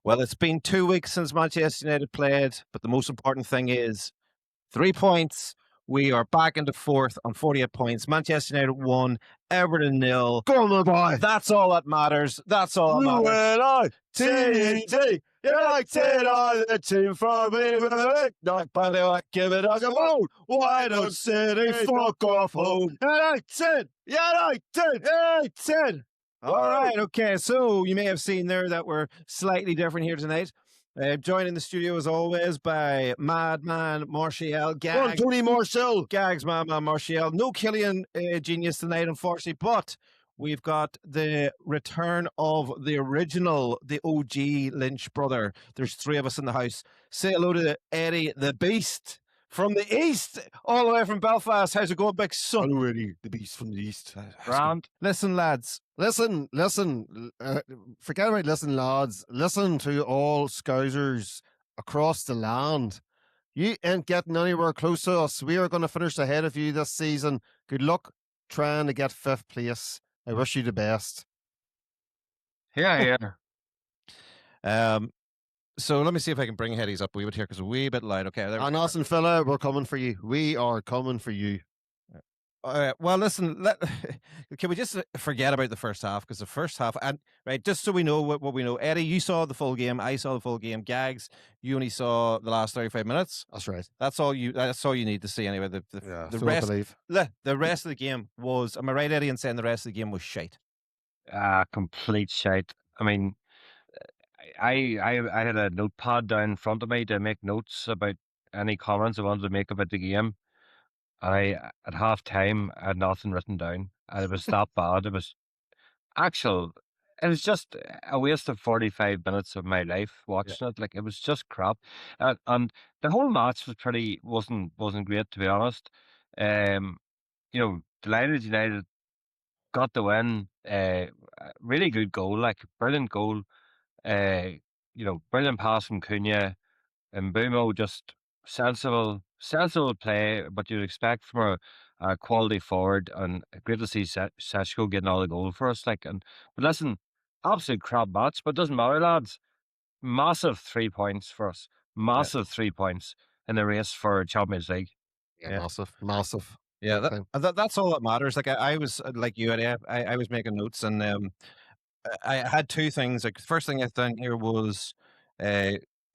Well, it's been 2 weeks since Manchester United played, but the most important thing is 3 points. We are back into fourth on 48 points. Manchester United 1, Everton 0. Go on, my boy. That's all that matters. That's all that matters. UNITD, United are the team for me. Not by the way, give it a go. Why don't City fuck off home? United. All right, okay. So you may have seen there that we're slightly different here tonight. Joined in the studio as always by Madman Martial. Go on, Tony Marshall. Gags, Madman Martial. No Killian Genius tonight, unfortunately, but we've got the return of the original, the OG Lynch brother. There's 3 of us in the house. Say hello to Eddie the Beast from the East, all the way from Belfast. How's it going, big son? Hello, Eddie, the Beast from the East. Grand. Listen, lads. Listen, forget about listen, lads. Listen to all Scousers across the land. You ain't getting anywhere close to us. We are going to finish ahead of you this season. Good luck trying to get 5th place. I wish you the best. Yeah. So let me see if I can bring Headies up a wee bit here because we're a wee bit loud. Okay. And Austin Filla, we're coming for you. We are coming for you. Well, listen, can we just forget about the first half? Because the first half, and right, just so we know what we know. Eddie, you saw the full game. I saw the full game. Gags, you only saw the last 35 minutes. That's right. That's all you need to see anyway. The rest of the game was, am I right, Eddie, in saying the rest of the game was shite? Complete shite. I mean, I had a notepad down in front of me to make notes about any comments I wanted to make about the game. At half time, I had nothing written down. And it was that bad. It was just a waste of 45 minutes of my life watching it. Like, it was just crap. And the whole match wasn't great, to be honest. Delighted United got the win. Really good goal, like brilliant goal. Brilliant pass from Cunha. And Bumo, just sensible play, but you'd expect from a quality forward, and great to see Seshko getting all the goal for us. But listen, absolute crap match, but it doesn't matter, lads. Massive 3 points for us. Massive 3 points in the race for Champions League. Yeah. Massive. Yeah, that's all that matters. Like I was like you, Eddie, I was making notes, and I had 2 things. Like, the first thing I done here was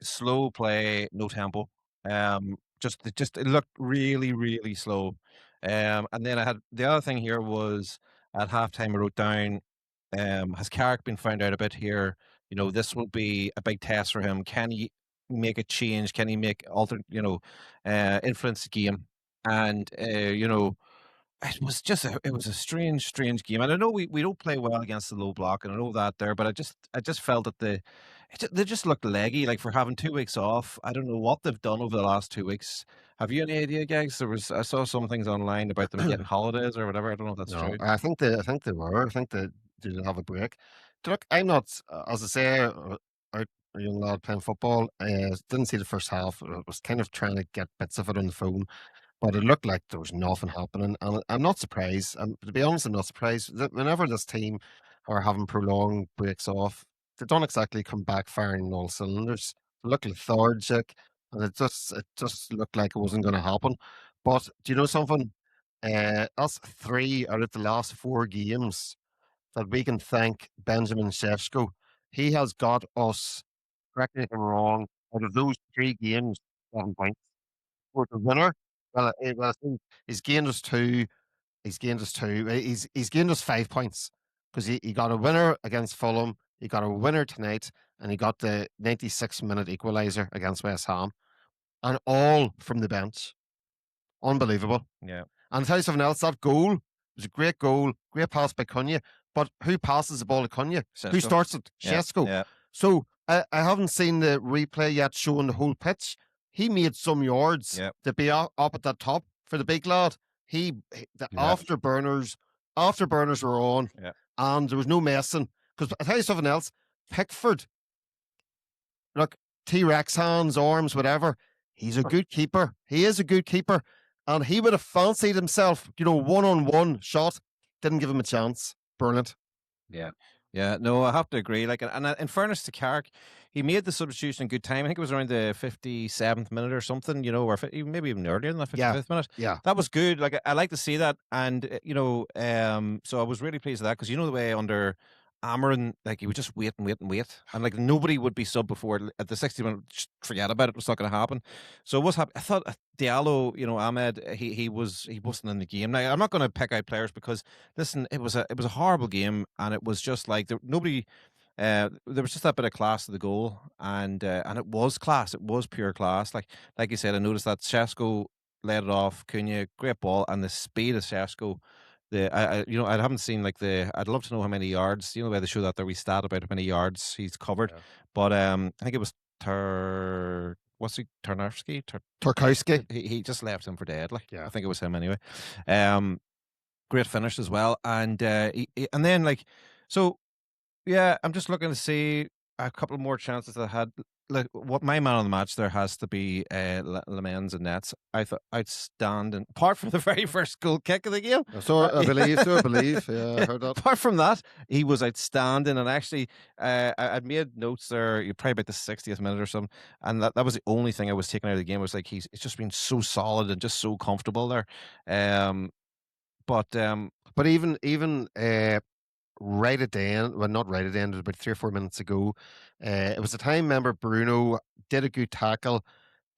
slow play, no tempo. It looked really, really slow. And then I had the other thing here was at halftime I wrote down, has Carrick been found out a bit here? This will be a big test for him. Can he make a change? Can he influence the game? And it was a strange game. And I know we don't play well against the low block, and I know that there, but I just felt that they just looked leggy, like, for having 2 weeks off. I don't know what they've done over the last 2 weeks. Have you any idea, guys? I saw some things online about them getting holidays or whatever. I don't know if that's true. I think they were. I think they did have a break. Look, I'm not, as I say, a young lad playing football. Didn't see the first half. I was kind of trying to get bits of it on the phone. But it looked like there was nothing happening. And I'm not surprised. And to be honest, I'm not surprised. Whenever this team are having prolonged breaks off, they don't exactly come back firing on all cylinders. They look lethargic. And it just looked like it wasn't going to happen. But do you know something? That's 3 out of the last 4 games that we can thank Benjamin Šeško. He has got us, correct me if I'm wrong, out of those 3 games, 7 points. For the winner. Well, I think he's gained us 2. He's gained us 5 points because he got a winner against Fulham. He got a winner tonight, and he got the 96-minute equaliser against West Ham, and all from the bench. Unbelievable. Yeah. And I'll tell you something else. That goal was a great goal, great pass by Cunha. But who passes the ball to Cunha? Šeško. Who starts it? Šeško. Yeah. So I haven't seen the replay yet showing the whole pitch. He made some yards to be up at that top for the big lad. The afterburners were on, and there was no messing. Because I'll tell you something else. Pickford, look, T-Rex hands, arms, whatever. He's a good keeper. He is a good keeper, and he would have fancied himself, one-on-one shot. Didn't give him a chance. Brilliant. Yeah. Yeah, no, I have to agree. Like, and in fairness to Carrick, he made the substitution in good time. I think it was around the 57th minute or something, or maybe even earlier than the 55th minute. Yeah. That was good. Like, I like to see that. And, so I was really pleased with that because the way under Amarin, like, he would just wait and wait and wait. And, like, nobody would be sub before at the 60th minute, just forget about it. It was not going to happen. So it was happy. I thought Diallo, Ahmed, he wasn't in the game. Now, I'm not going to pick out players because, listen, it was a horrible game, and it was just like nobody. There was just that bit of class to the goal, and it was class. It was pure class. Like you said, I noticed that Shesko led it off. Cunha, great ball, and the speed of Shesko. I haven't seen I'd love to know how many yards. Where they show that there we stat about how many yards he's covered, but I think it was what's he Tarnowski? Tarkowski. He just left him for dead. Yeah. I think it was him anyway. Great finish as well, and and then so. Yeah, I'm just looking to see a couple more chances that I had. Like, what my man of the match there has to be Lemens and Nets. I thought outstanding. Apart from the very first goal kick of the game. So I believe. Yeah, I heard that. Apart from that, he was outstanding. And actually, I'd made notes there, probably about the 60th minute or something. And that was the only thing I was taking out of the game. Was like, it's just been so solid and just so comfortable there. But even right at the end, well, not right at the end, it was about 3 or 4 minutes ago. It was the time, remember, Bruno did a good tackle.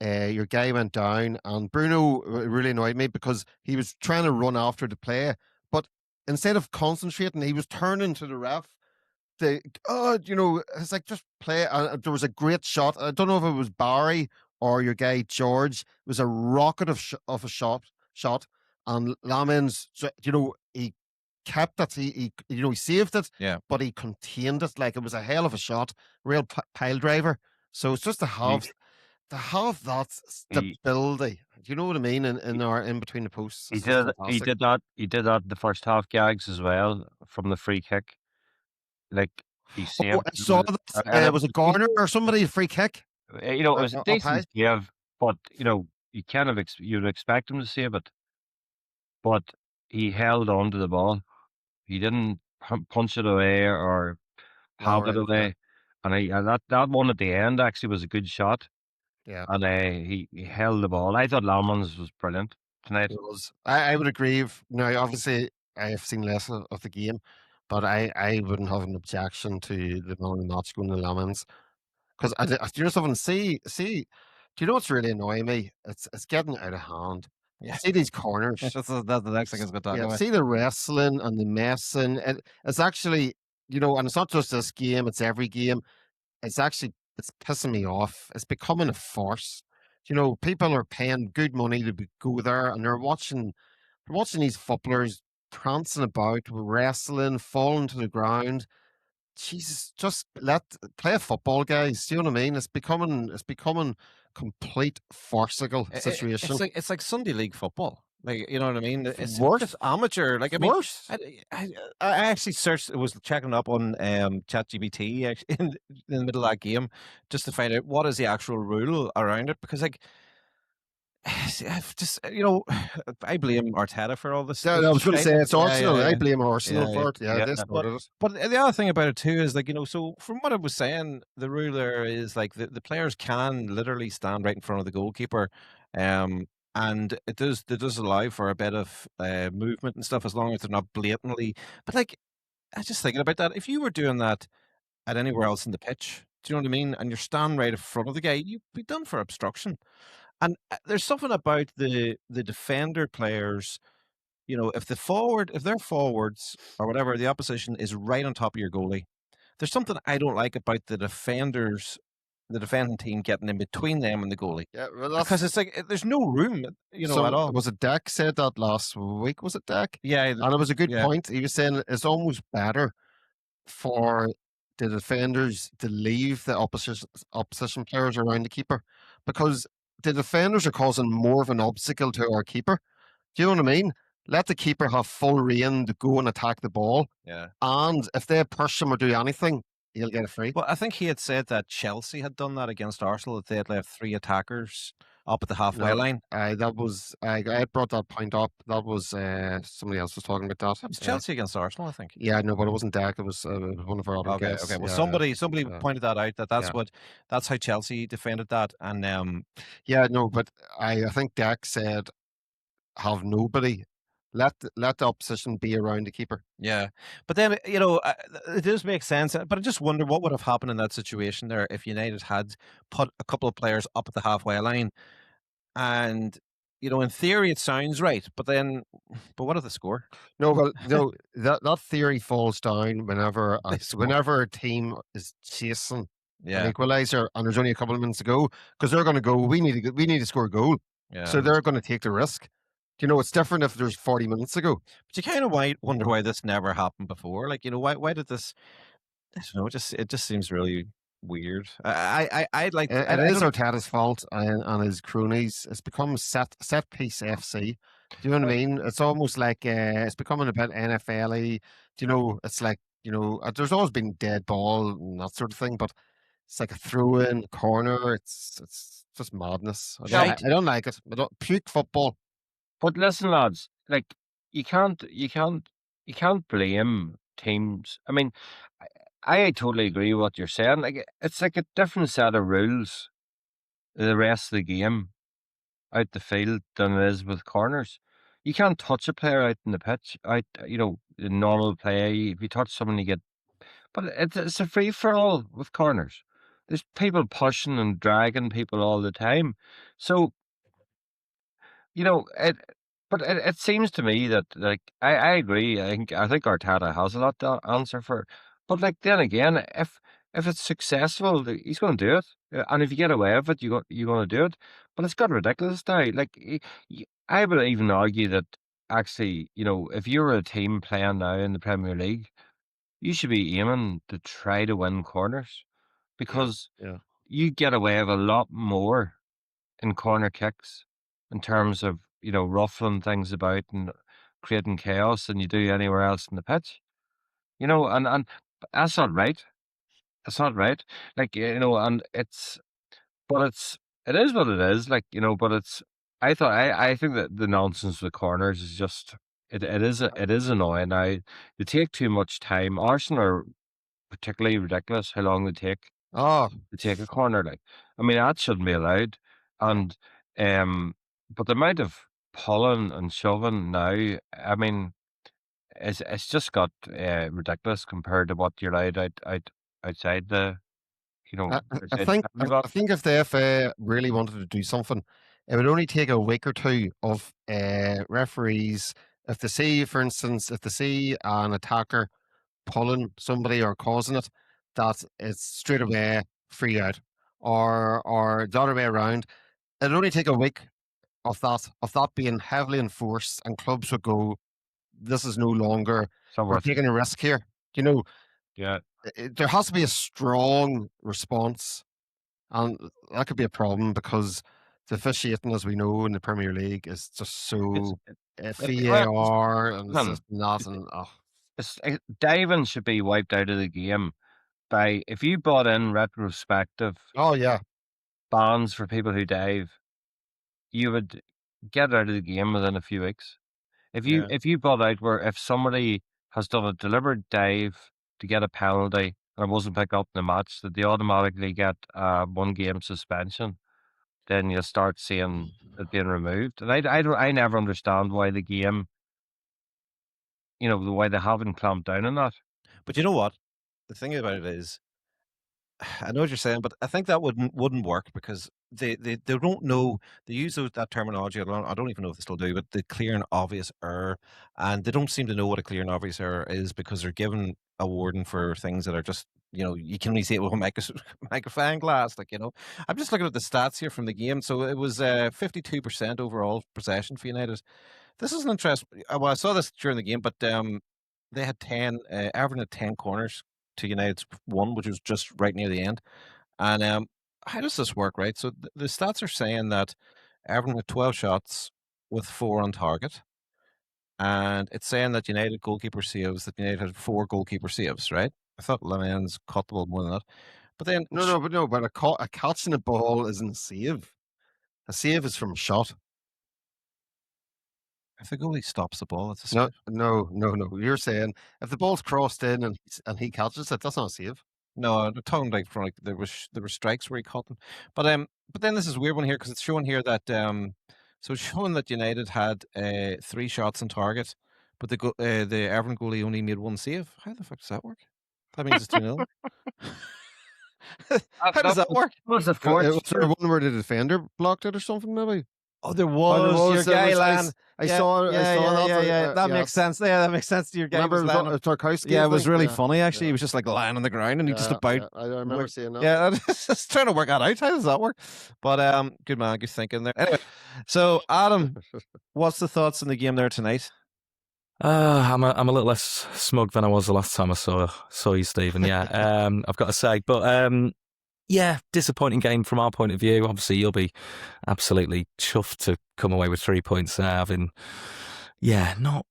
Your guy went down, and Bruno really annoyed me because he was trying to run after the play, but instead of concentrating, he was turning to the ref. It's like, just play. There was a great shot. I don't know if it was Barry or your guy George. It was a rocket of a shot, and Lamens, he kept it. He saved it. Yeah. But he contained it. Like, it was a hell of a shot, real pile driver. So it's just to have that stability. Do you know what I mean? In between the posts. He did that in the first half, gags as well, from the free kick. Like, he saved. I saw that. Was it Garner or somebody, a free kick? It was a decent save, but you kind of you'd expect him to save it. But he held on to the ball. He didn't punch it away or have it away. And that one at the end actually was a good shot. Yeah. And he held the ball. I thought Lamans was brilliant tonight. It was. I would agree. Now, obviously, I have seen less of the game, but I wouldn't have an objection to the man of the match going to Lamans. Because do you know something? See, do you know what's really annoying me? It's getting out of hand. Yeah. See these corners. That's the next thing I was going to talk about. See the wrestling and the messing. It's actually, and it's not just this game, it's every game. It's pissing me off. It's becoming a farce. People are paying good money to go there, and they're watching these footballers prancing about, wrestling, falling to the ground. Jesus, just play a football, guys. Do you know what I mean? It's becoming complete farcical situation. It's like Sunday League football. Like, you know what I mean? It's worse. Just amateur. Like, I mean, Worse. I actually was checking up on ChatGPT in the middle of that game just to find out what is the actual rule around it, because I've just I blame Arteta for all this. Yeah, I was going to say it's Arsenal. I blame Arsenal for it. Yeah, but the other thing about it too is so from what I was saying, the rule there is the players can literally stand right in front of the goalkeeper, and it does allow for a bit of movement and stuff as long as they're not blatantly. But I was just thinking about that. If you were doing that at anywhere else in the pitch, do you know what I mean? And you're standing right in front of the guy, you'd be done for obstruction. And there's something about the defender players, if they're forwards or whatever, the opposition is right on top of your goalie. There's something I don't like about the defending team getting in between them and the goalie. Yeah, well, because it's like there's no room, at all. Was it Dak said that last week? Was it Dak? Yeah, and it was a good point. He was saying it's almost better for the defenders to leave the opposition players around the keeper, because the defenders are causing more of an obstacle to our keeper. Do you know what I mean? Let the keeper have full rein to go and attack the ball. Yeah. And if they push him or do anything, he'll get a free. Well, I think he had said that Chelsea had done that against Arsenal, that they had left 3 attackers up at the halfway No, line. that was I had brought that point up. That was somebody else was talking about It was that. Chelsea against Arsenal, I think. Yeah, no, but it wasn't Dak. It was one of our other Okay, guests. okay. Well, Yeah, somebody yeah, pointed that out, yeah. that's how Chelsea defended that, and Yeah, no, but I think Dak said have nobody. Let the opposition be around the keeper. yeah. But then it does make sense. But I just wonder what would have happened in that situation there if United had put a couple of players up at the halfway line, and in theory it sounds right, but what if they score? No, well, no, that theory falls down whenever They score. whenever a team is chasing an Yeah, equaliser and there's only a couple of minutes to go, because they're going to go. We need to score a goal, so yeah. they're going to take the risk. It's different if there's 40 minutes to go. But you kind of wonder why this never happened before. Like, why did this? I don't know. It just seems really weird. I'd like. It is Arteta's fault and his cronies. It's become set piece FC. Do you know what I mean? It's almost like it's becoming a bit NFL-y. It's like there's always been dead ball and that sort of thing, but it's like a throw in corner. It's just madness. I don't like it. Puke football. But listen, lads, like you can't blame teams. I mean, I totally agree with what you're saying. Like it's like a different set of rules the rest of the game out the field than it is with corners. You can't touch a player out in the pitch. In normal play, if you touch someone, you get. But it's a free for all with corners. There's people pushing and dragging people all the time. So it. But it seems to me that like I agree. I think Arteta has a lot to answer for. But like then again, if it's successful, he's going to do it. And if you get away with it, you're going to do it. But it's got ridiculous now. Like I would even argue that actually, if you're a team playing now in the Premier League, you should be aiming to try to win corners because Yeah. you get away with a lot more in corner kicks in terms of ruffling things about and creating chaos than you do anywhere else in the pitch. And that's not right. That's not right. Like and it is what it is. Like but I think that the nonsense with corners is just it is annoying. Now they take too much time. Arsenal are particularly ridiculous how long they take Oh, to take a corner. Like, I mean, that shouldn't be allowed. And but the amount of pulling and shoving now, I mean, it's just got ridiculous compared to what you're allowed outside the, I outside think the box. I think if the FA really wanted to do something, it would only take a week or two of referees. If they see, for instance, an attacker pulling somebody or causing it, that it's straight away free out, or the other way around. It'd only take a week of that being heavily enforced, and clubs would go, "This is no longer. So We're worth, taking a risk here." yeah. There has to be a strong response, and that could be a problem because the officiating, as we know in the Premier League, is just It's, so well, VAR and it's man, just not. And diving should be wiped out of the game by if you brought in retrospective oh yeah, bans for people who dive, you would get out of the game within a few weeks. Yeah. If you brought out where if somebody has done a deliberate dive to get a penalty and it wasn't picked up in the match, that they automatically get 1 game suspension, then you start seeing it being removed. And I never understand why the game, why they haven't clamped down on that. But you know what? The thing about it is, I know what you're saying, but I think that wouldn't work because they don't know. They use that terminology. I don't even know if they still do, but the clear and obvious error, and they don't seem to know what a clear and obvious error is because they're given a warning for things that are just you can only see it with a magnifying glass. Like I'm just looking at the stats here from the game. So it was 52% overall possession for United. This is an interesting. Well, I saw this during the game, but they had 10. Everton had 10 corners to United's 1, which was just right near the end. And how does this work, right? So the stats are saying that Everton had 12 shots with 4 on target. And it's saying that United goalkeeper saves, that United had 4 goalkeeper saves, right? I thought Lennon's caught the ball more than that. But then but a catching a ball isn't a save. A save is from a shot. If the goalie stops the ball, it's a No, save. no. You're saying if the ball's crossed in and he catches it, that's not a save. No, I'm talking like from like there were strikes where he caught them, but then this is a weird one here because it's showing here that so it's showing that United had 3 shots on target, but the Everton goalie only made 1 save. How the fuck does that work? That means it's 2-0. How does that work? What was the Was fourth? there one where the defender blocked it or something? Maybe. Oh, there was your guy land. I saw that. That makes sense. Yeah, that makes sense to your guy. Remember, was it landing- was Tarkowski. Yeah, I it was think? really Yeah. funny actually. Yeah. He was just like lying on the ground and he just about. I remember seeing that. Yeah, I was just trying to work that out. How does that work? But good man, good thinking there. Anyway, so Adam, what's the thoughts on the game there tonight? I'm a little less smug than I was the last time I saw you, Stephen. Yeah, I've got to say, but yeah, disappointing game from our point of view. Obviously, you'll be absolutely chuffed to come away with 3 points there, having not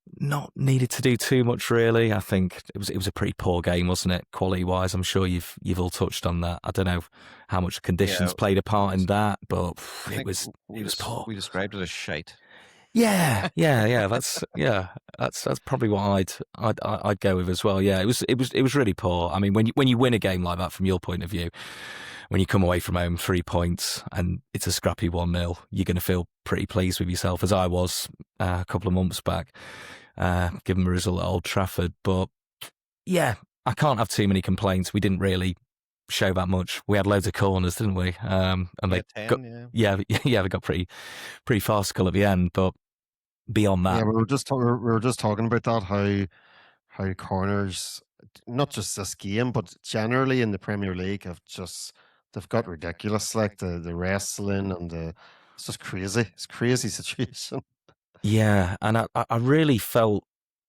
needed to do too much really. I think it was a pretty poor game, wasn't it? Quality wise, I'm sure you've all touched on that. I don't know how much conditions played a part in that, but it was poor. We described it as shite. Yeah. That's probably what I'd go with as well. Yeah, it was really poor. I mean, when you win a game like that from your point of view, when you come away from home 3 points and it's a scrappy 1-0, you're going to feel pretty pleased with yourself, as I was a couple of months back, given the result at Old Trafford. But yeah, I can't have too many complaints. We didn't really show that much. We had loads of corners, didn't we? And they 10, got, they got pretty farcical at the end, but. Beyond that, we were just talking about that, how corners, not just this game, but generally in the Premier League, they've got ridiculous, like the wrestling and it's just crazy. It's a crazy situation. Yeah, and I really felt,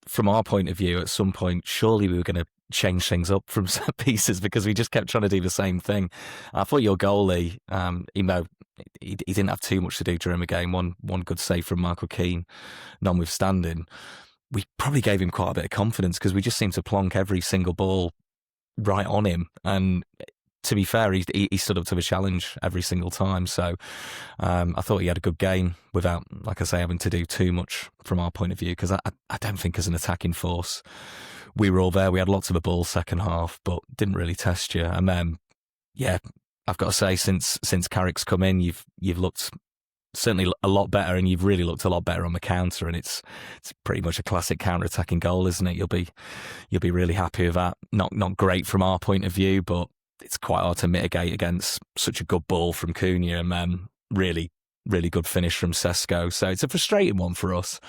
from our point of view, at some point, surely we were going to change things up from set pieces because we just kept trying to do the same thing. I thought your goalie, even though he didn't have too much to do during the game, one good save from Michael Keane, notwithstanding, we probably gave him quite a bit of confidence because we just seemed to plonk every single ball right on him. And to be fair, he stood up to the challenge every single time. So I thought he had a good game without, like I say, having to do too much from our point of view, because I don't think as an attacking force we were all there. We had lots of the ball second half, but didn't really test you. And then, yeah, I've got to say, since Carrick's come in, you've looked certainly a lot better, and you've really looked a lot better on the counter. And it's pretty much a classic counter-attacking goal, isn't it? You'll be really happy with that. Not great from our point of view, but it's quite hard to mitigate against such a good ball from Cunha, and then really, really good finish from Sesko. So it's a frustrating one for us.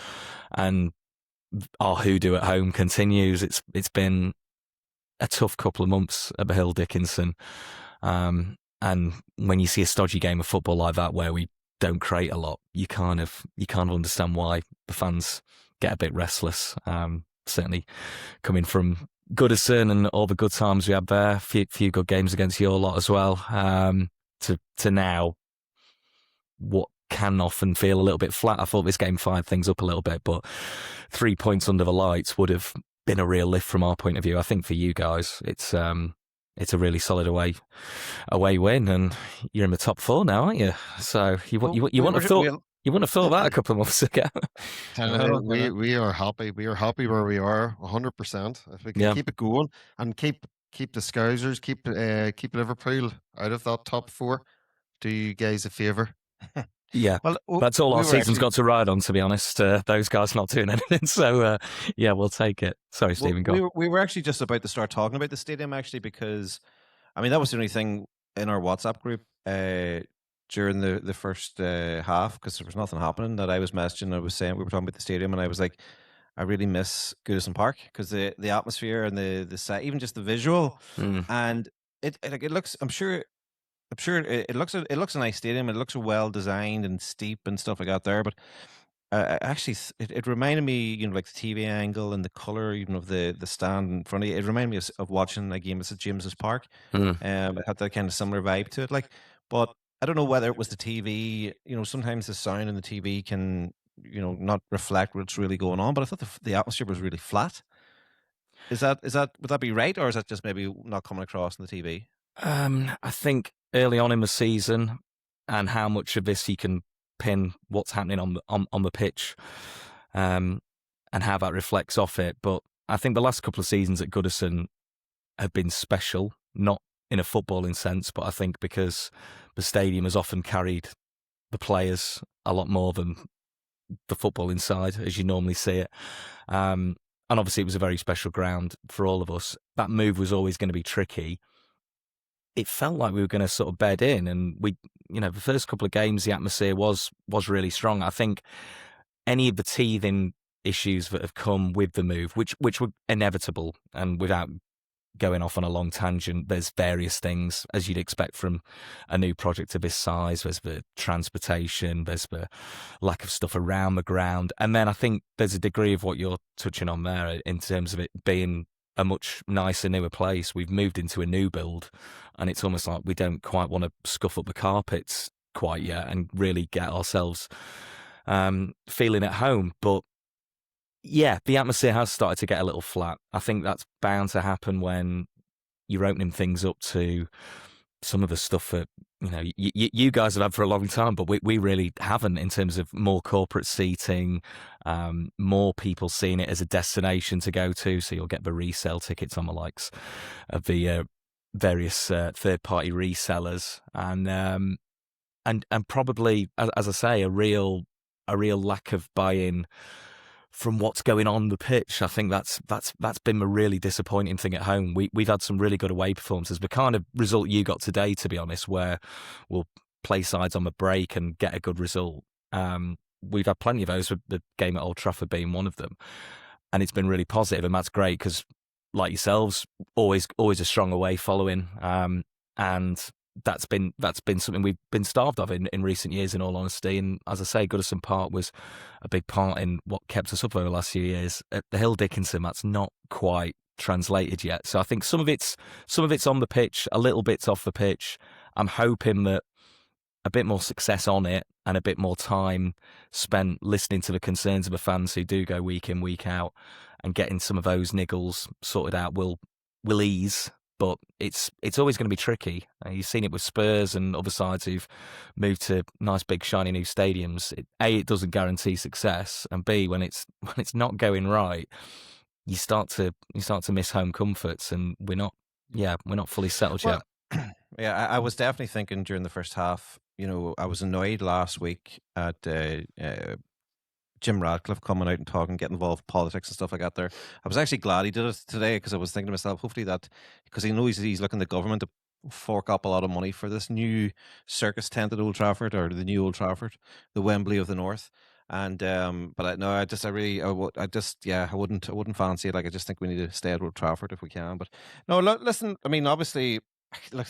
And our hoodoo at home continues. It's been a tough couple of months at the Hill Dickinson. And when you see a stodgy game of football like that where we don't create a lot, you kind of understand why the fans get a bit restless. Certainly coming from Goodison and all the good times we had there, few good games against your lot as well, to now what can often feel a little bit flat. I thought this game fired things up a little bit, but 3 points under the lights would have been a real lift from our point of view. I think for you guys, it's a really solid away win, and you're in the top 4 now, aren't you? So you wouldn't have thought that a couple of months ago. We are happy. We are happy where we are, 100%. If we can keep it going and keep the Scousers, keep Liverpool out of that top 4, do you guys a favour? Yeah, well, that's all our season's got to ride on, to be honest. Those guys not doing anything, so yeah, we'll take it. Sorry, Stephen, go. We were actually just about to start talking about the stadium, actually, because I mean that was the only thing in our WhatsApp group during the first half, because there was nothing happening, that I was messaging. I was saying we were talking about the stadium, and I was like, I really miss Goodison Park because the atmosphere and the set, even just the visual, and it looks. I'm sure it looks a nice stadium. It looks well designed and steep and stuff like that there. But actually, it reminded me, like the TV angle and the color, even of the stand in front of you. It reminded me of watching a game at St James's Park. It had that kind of similar vibe to it. But I don't know whether it was the TV. Sometimes the sound in the TV can, not reflect what's really going on. But I thought the atmosphere was really flat. Would that be right, or is that just maybe not coming across on the TV? I think early on in the season, and how much of this you can pin what's happening on the pitch, and how that reflects off it. But I think the last couple of seasons at Goodison have been special, not in a footballing sense, but I think because the stadium has often carried the players a lot more than the football inside, as you normally see it. And obviously it was a very special ground for all of us. That move was always going to be tricky. It felt like we were going to sort of bed in, and the first couple of games, the atmosphere was really strong. I think any of the teething issues that have come with the move, which were inevitable, and without going off on a long tangent, there's various things, as you'd expect from a new project of this size. There's the transportation, there's the lack of stuff around the ground, and then I think there's a degree of what you're touching on there in terms of it being a much nicer, newer place. We've moved into a new build, and it's almost like we don't quite want to scuff up the carpets quite yet and really get ourselves feeling at home. But yeah, the atmosphere has started to get a little flat. I think that's bound to happen when you're opening things up to some of the stuff that you guys have had for a long time, but we really haven't, in terms of more corporate seating, more people seeing it as a destination to go to. So you'll get the resale tickets on the likes of the various third-party resellers, and probably, as I say, a real lack of buy-in from what's going on the pitch. I think that's been a really disappointing thing at home. We've had some really good away performances. The kind of result you got today, to be honest, where we'll play sides on the break and get a good result. We've had plenty of those, with the game at Old Trafford being one of them, and it's been really positive, and that's great because, like yourselves, always a strong away following, and that's been something we've been starved of in recent years, in all honesty. And as I say, Goodison Park was a big part in what kept us up over the last few years. At the Hill Dickinson, that's not quite translated yet. So I think some of it's on the pitch, a little bit's off the pitch. I'm hoping that a bit more success on it and a bit more time spent listening to the concerns of the fans who do go week in, week out, and getting some of those niggles sorted out will ease. But it's always going to be tricky. You've seen it with Spurs and other sides who've moved to nice, big, shiny new stadiums. It doesn't guarantee success, and B, when it's not going right, you start to miss home comforts, and we're not fully settled yet. Yeah, I was definitely thinking during the first half. I was annoyed last week at Jim Radcliffe coming out and talking, getting involved in politics and stuff like that there. I was actually glad he did it today, because I was thinking to myself, hopefully because he knows he's looking at the government to fork up a lot of money for this new circus tent at Old Trafford, or the new Old Trafford, the Wembley of the North. And but I wouldn't fancy it. Like, I just think we need to stay at Old Trafford if we can. But no, listen, I mean, obviously, look,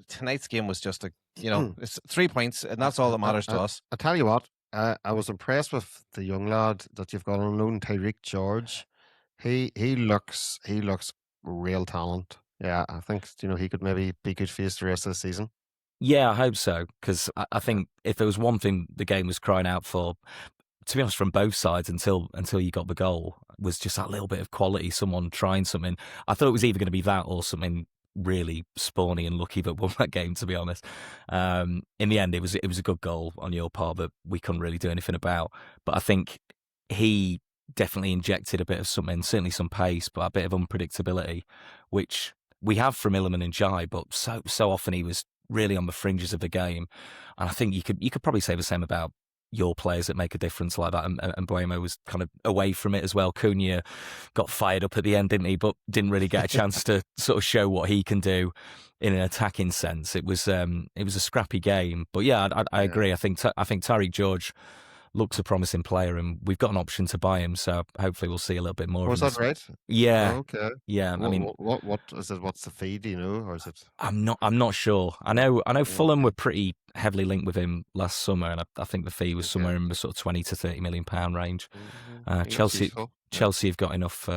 tonight's game was just it's 3 points, and that's all that matters to us. I tell you what, I was impressed with the young lad that you've got on loan, Tyreek George. He looks real talent. Yeah, I think he could maybe be good for us the rest of the season. Yeah, I hope so, because I think if there was one thing the game was crying out for, to be honest, from both sides until you got the goal, was just that little bit of quality, someone trying something. I thought it was either going to be that or something really spawny and lucky that won that game, to be honest. In the end, it was a good goal on your part that we couldn't really do anything about. But I think he definitely injected a bit of something, certainly some pace, but a bit of unpredictability, which we have from Illiman and Jai, but so often he was really on the fringes of the game. And I think you could probably say the same about your players that make a difference like that, and Buemo was kind of away from it as well. Cunha got fired up at the end, didn't he? But didn't really get a chance to sort of show what he can do in an attacking sense. It was a scrappy game, but yeah, I agree. I think Tyreek George looks a promising player, and we've got an option to buy him, so hopefully we'll see a little bit more. Was that right? Yeah. Oh, okay. Yeah. I mean, what is it? What's the fee? Do you know, or is it? I'm not sure. I know Fulham were pretty heavily linked with him last summer, and I think the fee was somewhere in the sort of £20 to £30 million range. Chelsea have got enough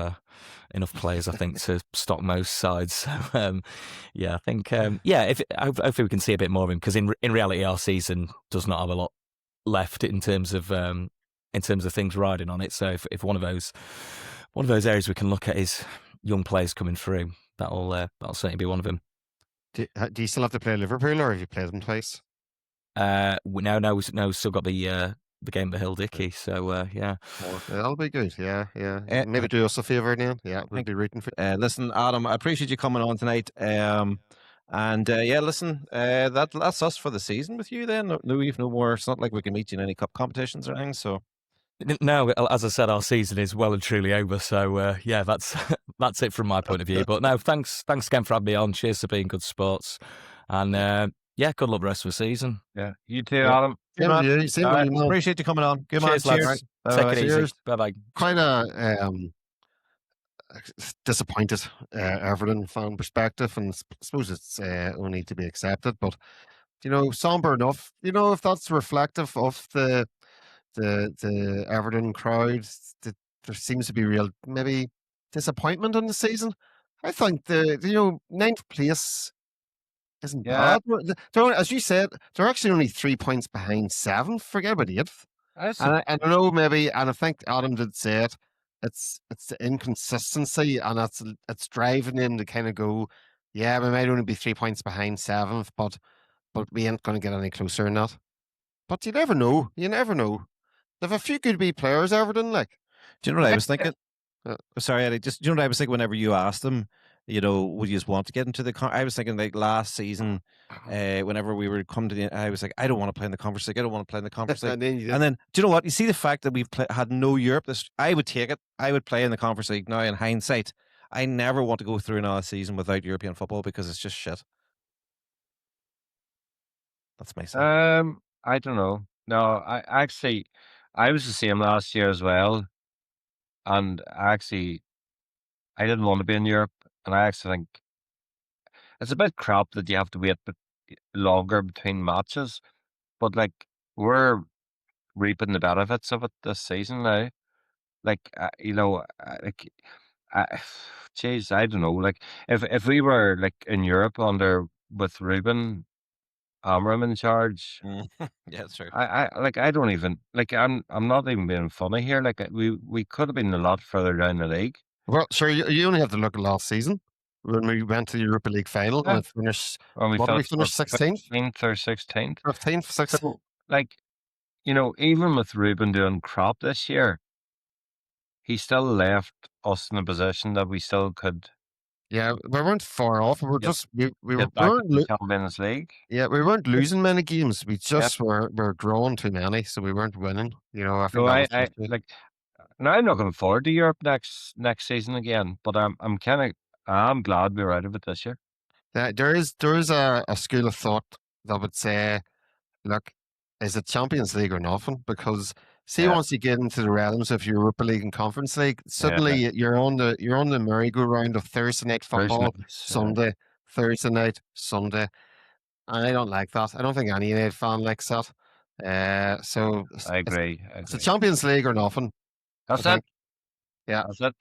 players, I think, to stock most sides. So, yeah, I think hopefully we can see a bit more of him, because in reality our season does not have a lot left in terms of things riding on it. So if one of those areas we can look at is young players coming through, that'll certainly be one of them. Do you still have to play Liverpool, or have you played them twice? We now still got the game at Hill Dickinson. So yeah. Yeah, that'll be good. Yeah. Uh, Maybe do us a favour, Neil. Yeah, we'll thank be rooting for you. Listen, Adam, I appreciate you coming on tonight. And yeah, listen, that's us for the season with you. Then we've no more. It's not like we can meet you in any cup competitions or anything. So No, as I said, our season is well and truly over. So yeah, that's that's it from my point of view. But no, thanks again for having me on. Cheers for being good sports, and yeah, good luck the rest of the season. Yeah, you too, Adam. Same with you. Same with you, Neil. appreciate you coming on. Good Cheers, man. lads. Cheers. Take it easy. Cheers. Bye bye. Quite a disappointed Everton fan perspective, and I suppose it's only to be accepted. But somber enough. If that's reflective of the Everton crowd, there seems to be real maybe disappointment in the season. I think the ninth place isn't Yeah. bad. As you said, they're actually only 3 points behind seventh. Forget about eighth. And I know maybe, and I think Adam did say it. It's the inconsistency, and it's driving them to kind of go, yeah, we might only be 3 points behind seventh, but we ain't going to get any closer than that. But you never know. You never know. They have a few good wee players, Everton. Like, Do you know what I was thinking? Uh, Sorry, Eddie. Do you know what I was thinking whenever you asked them? Would you just want to get into the? I was thinking like last season, whenever we were come to the, I was like, I don't want to play in the Conference League. I don't want to play in the Conference League. and then you did. And then, do you know what? You see the fact that we've had no Europe. I would take it. I would play in the Conference League now. In hindsight, I never want to go through another season without European football because it's just shit. That's my say. I don't know. No, I was the same last year as well, and I didn't want to be in Europe, and I actually think it's a bit crap that you have to wait longer between matches, but like we're reaping the benefits of it this season now. Like jeez, I don't know. Like if we were like in Europe with Ruben Amram in charge. Yeah, that's true. I don't even like I'm not even being funny here. Like we could have been a lot further down the league. Well, sure, you only have to look at last season when we went to the Europa League final Yeah. and finished When what did we finish 16th? 15th or 16th. 15th, 16th. So like even with Ruben doing crap this year, he still left us in a position that we still could Yeah, we weren't far off. We were Yep. just we get back to the Champions League. yeah, we weren't losing many games. We just were drawing too many, so we weren't winning. I think So that I was just it. like now I'm not looking forward to Europe next season again, but I'm glad we were out of it this year. There is a school of thought that would say, look, is it Champions League or nothing? Because see, Yeah. once you get into the realms of Europa League and Conference League, suddenly you're on the merry-go-round of Thursday night football, Sunday, Thursday night, Sunday, and I don't like that. I don't think any United fan likes that. So I agree. it's a Champions League or nothing. That's I it. think. Yeah. That's it.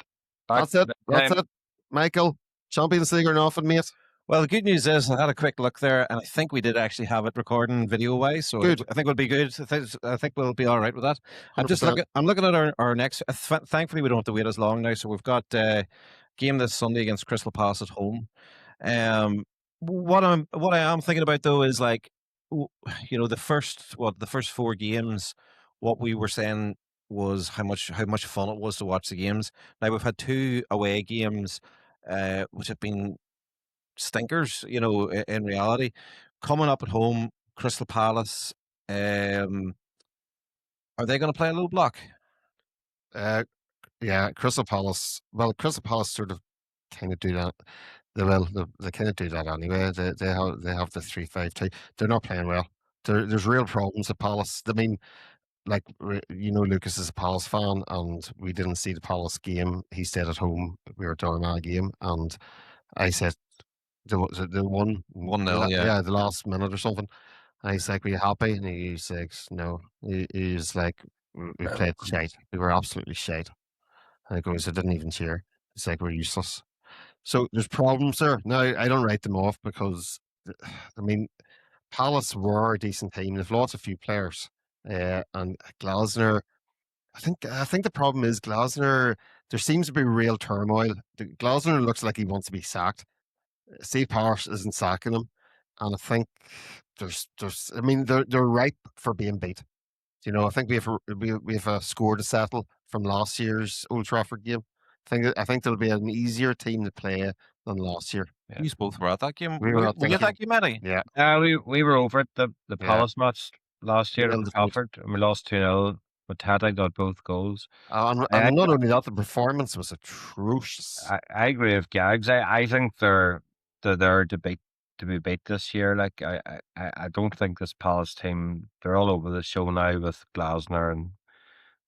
That's it. That's it. Michael, Champions League or nothing, mate. Well, the good news is I had a quick look there, and I think we did actually have it recording video-wise, so Good. I think we'll be good. I think we'll be all right with that. I'm just 100%. looking at our next. Thankfully, we don't have to wait as long now. So we've got game this Sunday against Crystal Palace at home. What I am thinking about though is like, the first 4 games. What we were saying was how much fun it was to watch the games. Now we've had 2 away games, which have been stinkers, in reality. Coming up at home, Crystal Palace, are they going to play a low block? Yeah, Crystal Palace. Well, Crystal Palace sort of kind of do that. They kind of do that anyway. They have the 3-5-2. They're not playing well. There's real problems at Palace. I mean, like Lucas is a Palace fan, and we didn't see the Palace game. He stayed at home. We were at the Armagh game, and I said the 1-0, 1-0, yeah, the last minute or something. And he's like, "Were you happy?" And he's like, "No." He's like, "We played shite. We were absolutely shite." And he goes, "I didn't even cheer." It's like, "We're useless." So there's problems there. Now I don't write them off because, I mean, Palace were a decent team. They've lost a few players, and Glasner. I think the problem is Glasner. There seems to be real turmoil. Glasner looks like he wants to be sacked. Steve Parish isn't sacking him, and I think there's I mean they're ripe for being beat. You know, I think we have a score to settle from last year's Old Trafford game. I think there'll be an easier team to play than last year. Yeah. You both were at that game. We were at Were you that at that game, Eddie? Yeah, We were over at the Yeah. Palace match last year at 2-0 defeat. Trafford, and we lost 2-0. But Taddy got both goals. And I- not only that, the performance was atrocious. I agree with Gags. I think they're there to be beat this year. Like I don't think this Palace team, they're all over the show now with Glasner and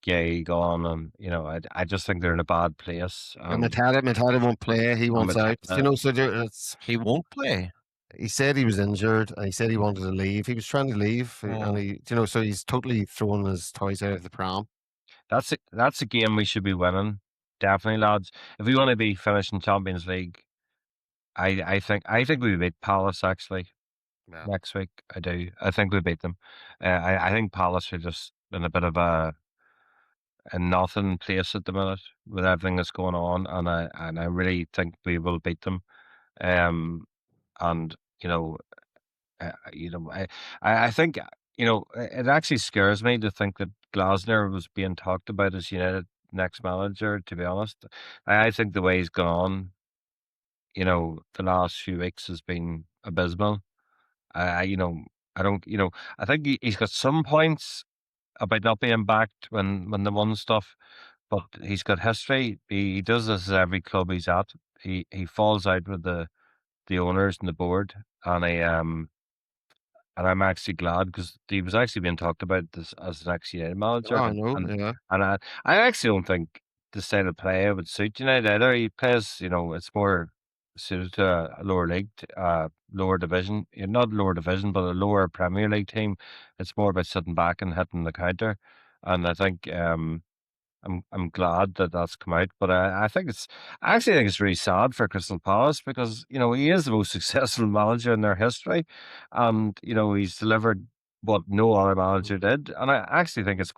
Gay gone, and you know I just think they're in a bad place. And Matata won't play. He wants out. You know, so it's. He won't play. He said he was injured, and he said he wanted to leave. He was trying to leave, and he, you know, so he's totally throwing his toys out of the pram. That's a game we should be winning, definitely, lads. If we want to be finishing Champions League, I think we beat Palace actually next week. I do. I think we beat them. I think Palace are just in a bit of a nothing place at the minute with everything that's going on, and I really think we will beat them. And I think it actually scares me to think that Glasner was being talked about as United next manager. To be honest, I think the way he's gone, the last few weeks has been abysmal. I don't, I think he's got some points about not being backed when they won stuff, but he's got history. He does this at every club he's at. He falls out with the owners and the board, and I'm actually glad because he was actually being talked about this as an ex-United manager. Oh, I know, and I actually don't think the style of play would suit United either. He plays, it's more suited to a lower league, lower division, not lower division, but a lower Premier League team. It's more about sitting back and hitting the counter, and I think I'm glad that that's come out, but I actually think it's really sad for Crystal Palace because he is the most successful manager in their history, and he's delivered what no other manager did, and I actually think it's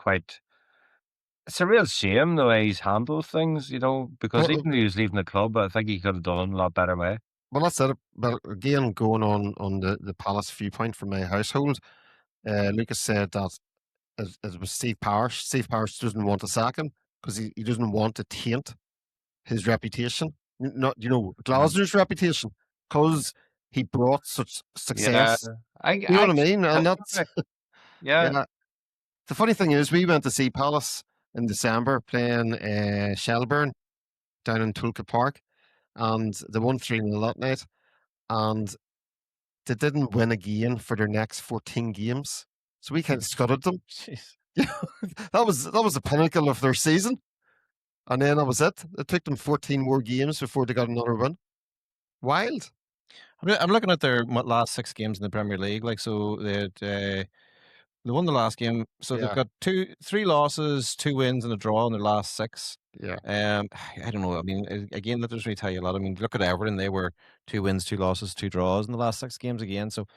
a real shame the way he's handled things, because even though he was leaving the club, I think he could have done it in a lot better way. Well, that's it. But again, going on the Palace viewpoint from my household, Lucas said that it was Steve Parish. Steve Parish doesn't want to sack him because he doesn't want to taint his reputation. Not Glasner's reputation because he brought such success. You know what I mean? And that's yeah. The funny thing is, we went to see Palace in December playing Shelburne down in Tulka Park, and they won 3-0 that night, and they didn't win again for their next 14 games. So we kind of scudded them. Jeez. that was the pinnacle of their season. And then that was it. It took them 14 more games before they got another win. Wild. I'm looking at their last 6 games in the Premier League. Like, so they won the last game. So they've got 3 losses, 2 wins, and a draw in their last 6. Yeah. I don't know. I mean, again, that doesn't really tell you a lot. I mean, look at Everton. They were 2 wins, 2 losses, 2 draws in the last 6 games again. So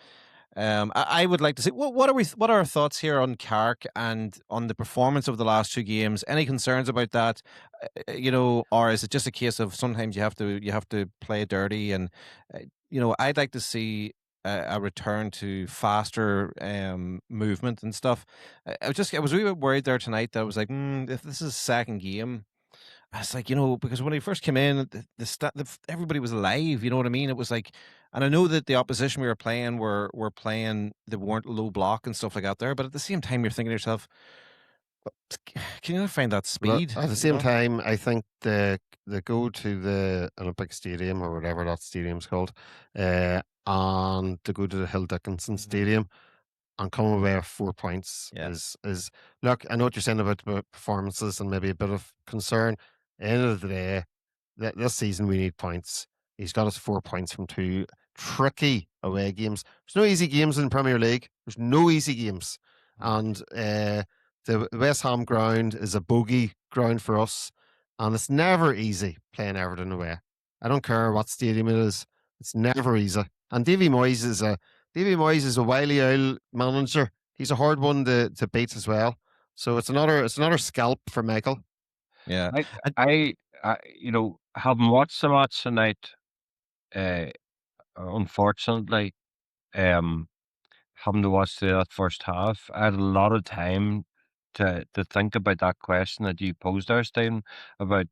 I would like to see what are our thoughts here on Carrick and on the performance of the last 2 games? Any concerns about that? Or is it just a case of sometimes you have to play dirty? And I'd like to see a return to faster movement and stuff. I was a wee bit worried there tonight that I was like, if this is a second game. I was like, because when he first came in, everybody was alive. You know what I mean? It was like, and I know that the opposition we were playing were playing, they weren't low block and stuff like that there. But at the same time, you're thinking to yourself, can you not find that speed? At the same time, I think they go to the Olympic Stadium or whatever that stadium's called, and to go to the Hill Dickinson Stadium and come away with 4 points is look. I know what you're saying about the performances and maybe a bit of concern. End of the day, this season we need points. He's got us 4 points from 2 tricky away games. There's no easy games in Premier League. There's no easy games, and the West Ham ground is a bogey ground for us, and it's never easy playing Everton away. I don't care what stadium it is. It's never easy. And Davy Moyes is a wily owl manager. He's a hard one to beat as well. So it's another scalp for Michael. Yeah, I having watched the match tonight, unfortunately, having to watch that first half, I had a lot of time to think about that question that you posed there, Stephen, about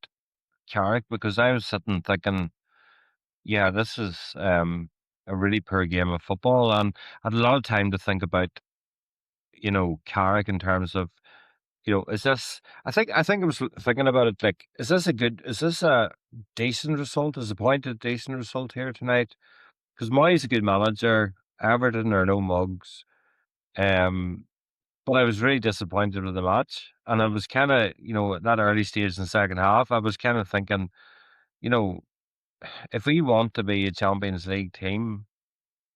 Carrick, because I was sitting thinking, yeah, this is a really poor game of football, and I had a lot of time to think about, Carrick in terms of, is this? I think I was thinking about it like, is this a decent result? Is the point a decent result here tonight? Because Moyes a good manager, Everton are no mugs. But I was really disappointed with the match, and I was kind of, at that early stage in the second half, I was kind of thinking, you know, if we want to be a Champions League team,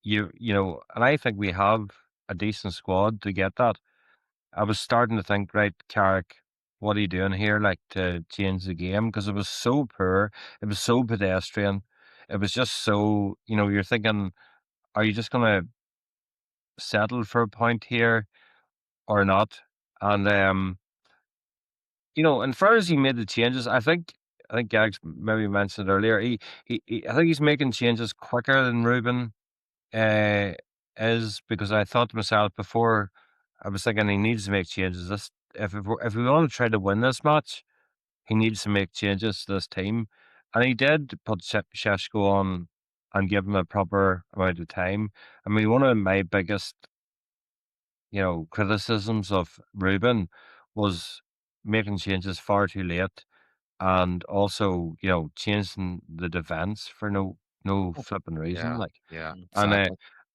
and I think we have a decent squad to get that. I was starting to think, right, Carrick, what are you doing here, like, to change the game? Because it was so poor, it was so pedestrian, it was just so, you're thinking, are you just going to settle for a point here or not? And and far as he made the changes, I think Gags maybe mentioned earlier, I think he's making changes quicker than Ruben is, because I thought to myself before, I was thinking he needs to make changes. If we want to try to win this match, he needs to make changes to this team, and he did put Sheshko on and give him a proper amount of time. I mean, one of my biggest criticisms of Ruben was making changes far too late, and also, changing the defense for no flipping reason, Yeah, like, yeah, and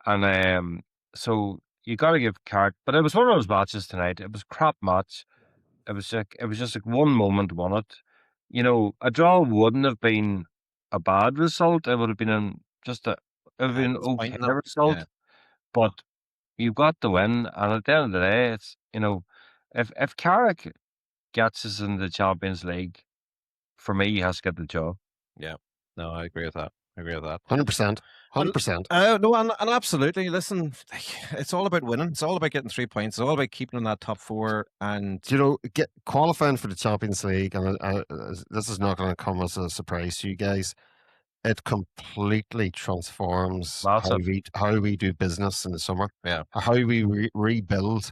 exactly. so you got to give Carrick, but it was one of those matches tonight. It was a crap match. It was just like one moment won it. A draw wouldn't have been a bad result. It would have been it would have been an okay Disappointing though. result, Yeah. but you've got the win, and at the end of the day, it's if Carrick gets us in the Champions League, for me, he has to get the job. Yeah. No, I agree with that. 100%. 100%. No, and absolutely. Listen, it's all about winning. It's all about getting 3 points. It's all about keeping in that top four. And Get qualifying for the Champions League, and this is not going to come as a surprise to you guys. It completely transforms Massive. how we do business in the summer. Yeah. How we rebuild.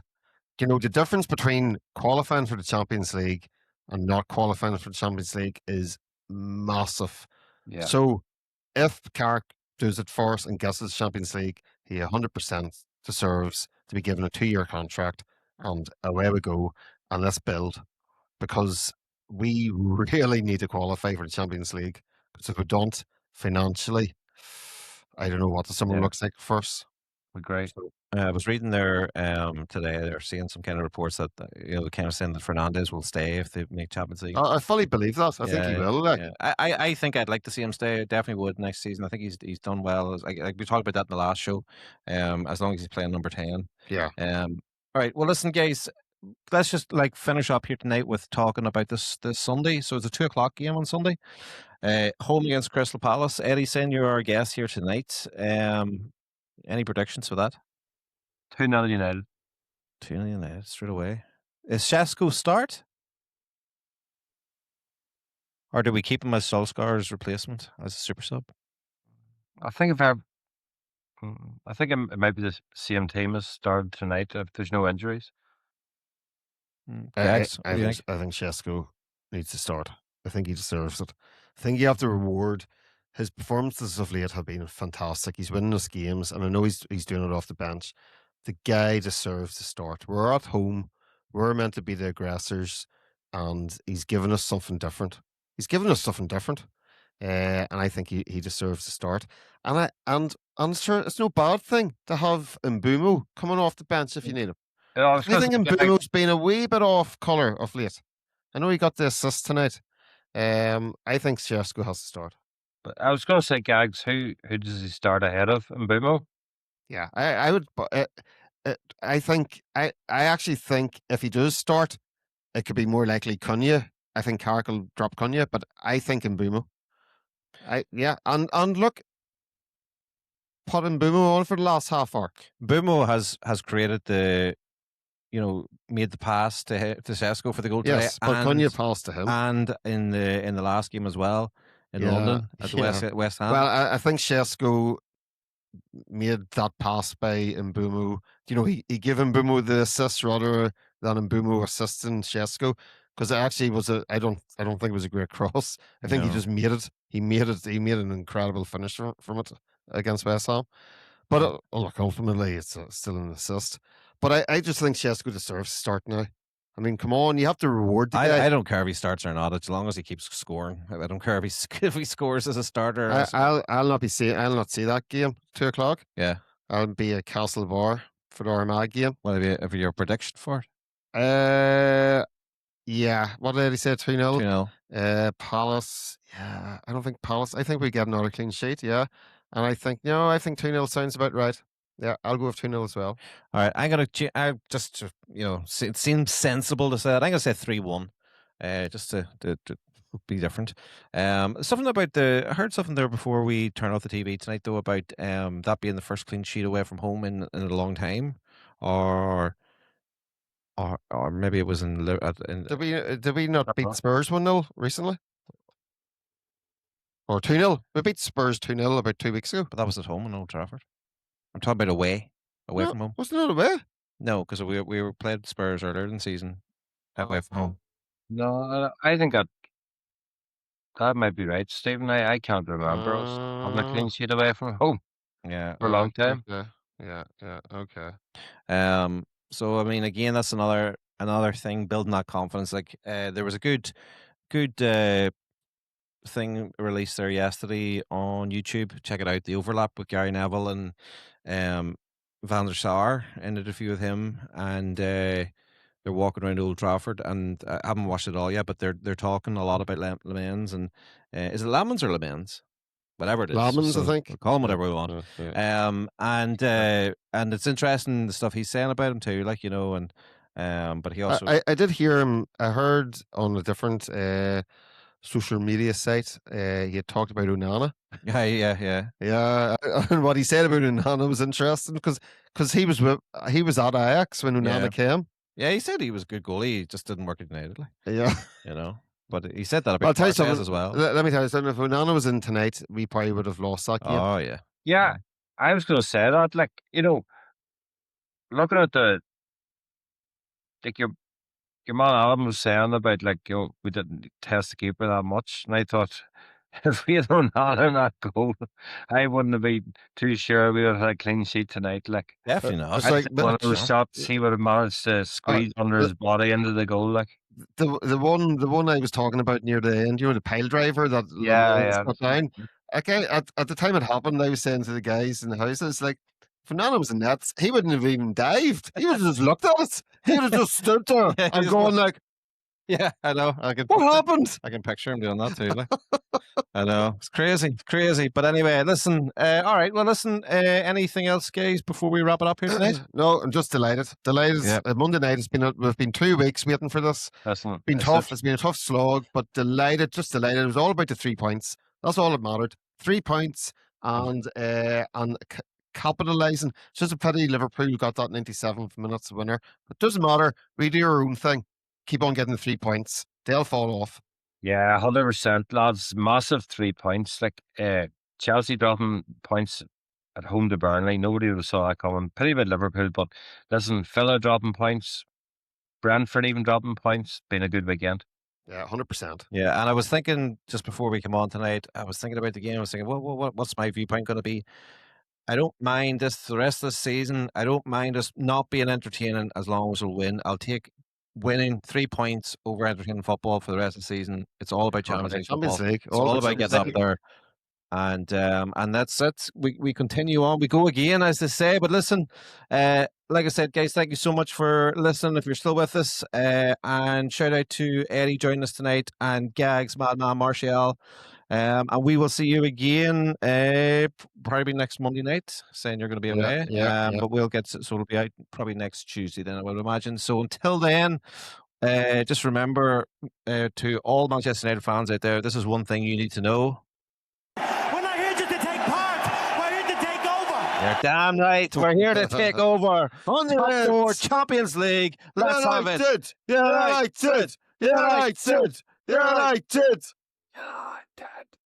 The difference between qualifying for the Champions League and not qualifying for the Champions League is massive. Yeah. So if Carrick does it for us and gets us the Champions League, he 100% deserves to be given a 2-year contract, and away we go, and let's build, because we really need to qualify for the Champions League, because if we don't, financially, I don't know what the summer Yeah. looks like for us. Great. I was reading there today. They're seeing some kind of reports that they're kind of saying that Fernandes will stay if they make Champions League. I fully believe that. I think he will. Like, yeah. I think I'd like to see him stay. Definitely would next season. I think he's done well. Like we talked about that in the last show. As long as he's playing number 10. yeah. All right. Well, listen, guys. Let's just finish up here tonight with talking about this Sunday. So it's a 2:00 game on Sunday. Home against Crystal Palace. Eddie, saying you're our guest here tonight. Any predictions for that? 2-0 United. 2-0 United straight away. Is Sheshko start? Or do we keep him as Solskjaer's replacement as a super sub? I think it might be the same team as started tonight if there's no injuries. I Gags, what do you think? think Sheshko needs to start. I think he deserves it. I think you have to reward his performances of late have been fantastic. He's winning us games, and I know he's doing it off the bench. The guy deserves to start. We're at home. We're meant to be the aggressors, and he's given us something different. And I think he deserves to start. And I'm sure it's no bad thing to have Mbeumo coming off the bench if you need him. I I think Mbeumo's been a wee bit off colour of late. I know he got the assist tonight. I think Sheshko has to start. But I was going to say, Gags, who does he start ahead of Mbeumo? Yeah, I would. I actually think if he does start, it could be more likely Cunha. I think Carrick will drop Cunha, but I think Mbeumo. And look, put Mbeumo on for the last half hour. Bumo has created made the pass to Sheshko for the goal Yes, today. but Cunha passed to him. And in the last game as well in London at the West Ham. Well, I think Sheshko made that pass by Mbumo. You know, he gave Mbumo the assist rather than Mbumo assisting Shesko, because it actually was I don't think it was a great cross. I think he No. just made it. He made an incredible finish from it against West Ham. But look, ultimately, it's still an assist. But I just think Shesko deserves to start now. I mean, come on, you have to reward the guy. I don't care if he starts or not, as long as he keeps scoring. I don't care if he scores as a starter. I'll not see that game 2:00. Yeah. I'll be at Castle Bar for the Armagh game. What have your prediction for it? Yeah. What did he say? 2-0. 2-0. Palace. Yeah, I don't think Palace. I think we get another clean sheet. Yeah, and I think 2-0 sounds about right. Yeah, I'll go with 2-0 as well. All right, I'm gonna. I just it seems sensible to say that. I'm gonna say 3-1, just to be different. Something about I heard something there before we turn off the TV tonight, though, about that being the first clean sheet away from home in a long time, or maybe it was in. Did we not beat Spurs 1-0 recently? Or 2-0? We beat Spurs 2-0 about 2 weeks ago. But that was at home in Old Trafford. I'm talking about away from home. Wasn't it away? No, because we were played Spurs earlier in the season away from home. No, I think that might be right, Stephen. I can't remember us on a clean sheet away from home. Yeah, for a long time. Yeah. Okay. So I mean, again, that's another thing, building that confidence. Like there was a good thing released there yesterday on YouTube. Check it out. The overlap with Gary Neville and Van der Sar, an interview with him, and they're walking around Old Trafford, and I haven't watched it all yet, but they're talking a lot about Le Mans, and is it Le Mans or Le Mans? Whatever it is. Le Mans, I think. We'll call him whatever we want. And it's interesting the stuff he's saying about him too, like, and but he also I did hear him. I heard on a different social media site, he had talked about Onana. Yeah. And what he said about Onana was interesting because he was at Ajax when Onana came. Yeah, he said he was a good goalie. He just didn't work at United. Like. Yeah, But he said that about I'll tell you Barthez something as well. Let me tell you something. If Onana was in tonight, we probably would have lost that game. Oh yeah. Yeah, I was going to say that. Like, looking at your man Adam was saying about, like, we didn't test the keeper that much, and I thought if we had Onana in that goal, I wouldn't have been too sure we would have had a clean sheet tonight. Like, definitely not. It's like, one of those shots he would have managed to squeeze under his body into the goal. Like the one I was talking about near the end, the pile driver that got down. Okay, at the time it happened, I was saying to the guys in the house, it's like, if Onana was in nets, he wouldn't have even dived. He would have just looked at it. He would have just stood there and going like, yeah, I know. What happened? I can picture him doing that too. Like. I know. It's crazy. But anyway, listen. All right. Well, listen. Anything else, guys, before we wrap it up here tonight? No, I'm just delighted. Yep. Monday night we've been 2 weeks waiting for this. It's been tough. It's been a tough slog, but just delighted. It was all about the 3 points. That's all that mattered. 3 points and capitalising. It's just a pity Liverpool got that 97th minute winner. But it doesn't matter. We do our own thing. Keep on getting the 3 points. They'll fall off. Yeah, 100%, lads. Massive 3 points. Like Chelsea dropping points at home to Burnley. Nobody would have saw that coming. Pity about Liverpool, but listen, Villa dropping points, Brentford even dropping points. Been a good weekend. Yeah, 100%. Yeah, and I was thinking just before we come on tonight, I was thinking about the game. I was thinking, what's my viewpoint going to be? I don't mind the rest of the season. I don't mind us not being entertaining as long as we'll win. I'll take winning 3 points over entertaining football for the rest of the season. It's all about Champions League football. It's all about getting up there. And that's it. We continue on. We go again, as they say. But listen, like I said, guys, thank you so much for listening. If you're still with us, and shout out to Eddie joining us tonight, and Gags, Madman, Martial. And we will see you again probably next Monday night, saying you're going to be away. But we'll so it'll be out probably next Tuesday then, I would imagine. So until then, just remember to all Manchester United fans out there, this is one thing you need to know. We're not here just to take part. We're here to take over. You're damn right. We're here to take over. On the top four, Champions League. Let's have it. United. United. United. United. God, Dad.